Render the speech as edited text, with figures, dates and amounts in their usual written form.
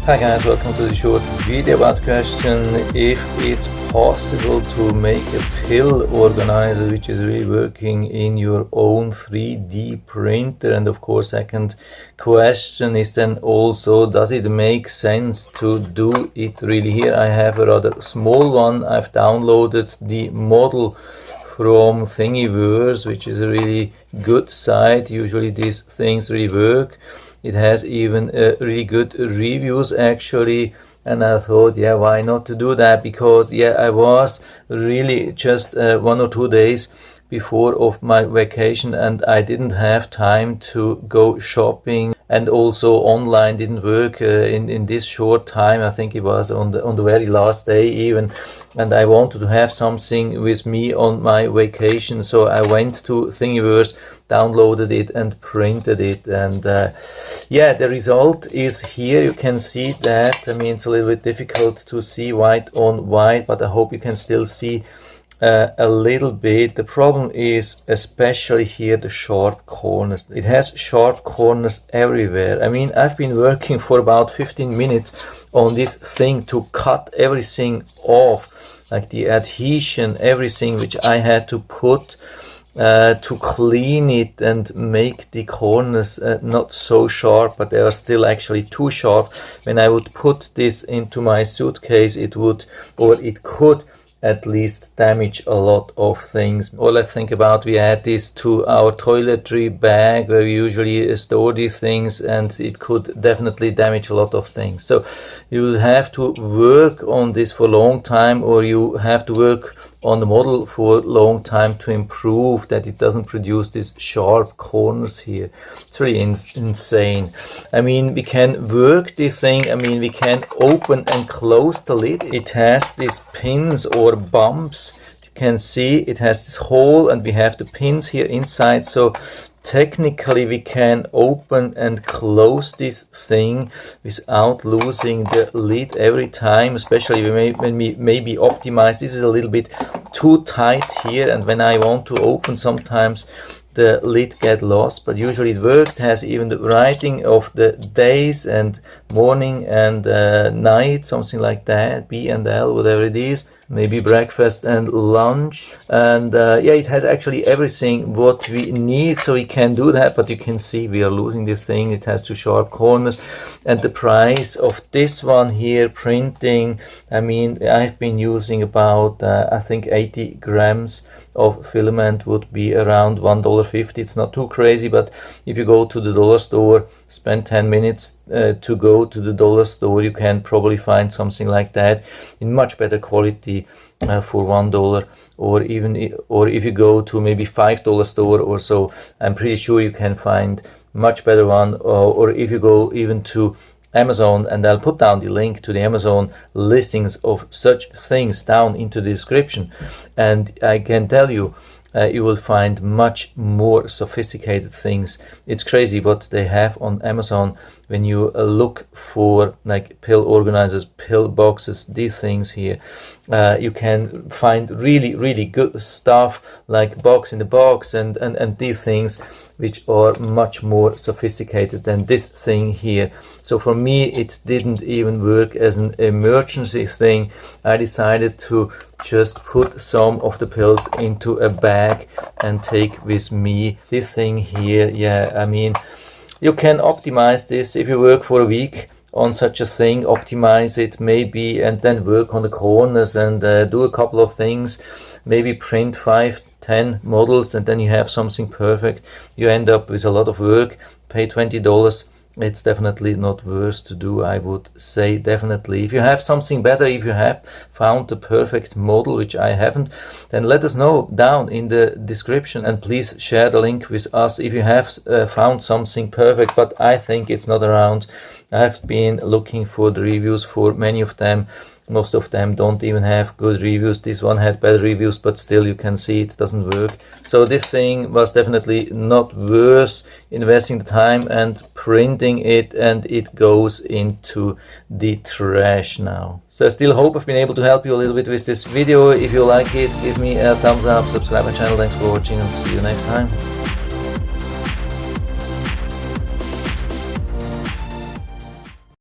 Hi guys, welcome to the short video about question if it's possible to make a pill organizer which is really working in your own 3D printer. And of course, second question is then also, does it make sense to do it really here? I have a rather small one. I've downloaded the model from Thingiverse, which is a really good site. Usually these things really work. It has even really good reviews actually, and I thought, yeah, why not to do that? Because yeah, I was really just 1 or 2 days before of my vacation and I didn't have time to go shopping, and also online didn't work in this short time. I think it was on the very last day even, and I wanted to have something with me on my vacation, so I went to Thingiverse, downloaded it and printed it, and yeah, the result is here. You can see that. I mean, it's a little bit difficult to see white on white, but I hope you can still see a little bit. The problem is especially here the sharp corners. It has sharp corners everywhere. I mean, I've been working for about 15 minutes on this thing to cut everything off, like the adhesion, everything which I had to put to clean it and make the corners not so sharp, but they are still actually too sharp. When I would put this into my suitcase, it would, or it could, at least damage a lot of things. Or let's think about, we add this to our toiletry bag where we usually store these things, and it could definitely damage a lot of things. So you will have to work on this for a long time, or you have to work on the model for a long time to improve that it doesn't produce these sharp corners here. It's really insane. I mean, we can work this thing. I mean, we can open and close the lid. It has these pins or bumps. You can see it has this hole and we have the pins here inside. So technically we can open and close this thing without losing the lid every time, especially when we maybe optimize. This is a little bit too tight here, and when I want to open, sometimes the lid get lost, but usually it worked. It has even the writing of the days and morning and night, something like that, B and L, whatever it is, maybe breakfast and lunch. And yeah, it has actually everything what we need, so we can do that. But you can see we are losing the thing. It has two sharp corners, and the price of this one here, printing, I mean, I've been using about I think 80 grams of filament would be around $1.50. It's not too crazy, but if you go to the dollar store, spend 10 minutes to go to the dollar store, you can probably find something like that in much better quality for $1, or even, or if you go to maybe $5 store or so, I'm pretty sure you can find much better one. Or if you go even to Amazon, and I'll put down the link to the Amazon listings of such things down into the description, and I can tell you, you will find much more sophisticated things. It's crazy what they have on Amazon when you look for like pill organizers, pill boxes, these things here. You can find really good stuff like box in the box and these things which are much more sophisticated than this thing here. So for me, it didn't even work as an emergency thing. I decided to just put some of the pills into a bag and take with me this thing here. Yeah, I mean, you can optimize this if you work for a week on such a thing, optimize it maybe, and then work on the corners and do a couple of things, maybe print 5-10 models, and then you have something perfect. You end up with a lot of work, pay $20. It's definitely not worth to do, I would say. Definitely, if you have something better, if you have found the perfect model, which I haven't, then let us know down in the description, and please share the link with us if you have found something perfect. But I think it's not around. I've been looking for the reviews for many of them. Most of them don't even have good reviews. This one had better reviews, but still you can see it doesn't work. So this thing was definitely not worth investing the time and printing it, and it goes into the trash now. So I still hope I've been able to help you a little bit with this video. If you like it, give me a thumbs up, subscribe my channel. Thanks for watching, and see you next time.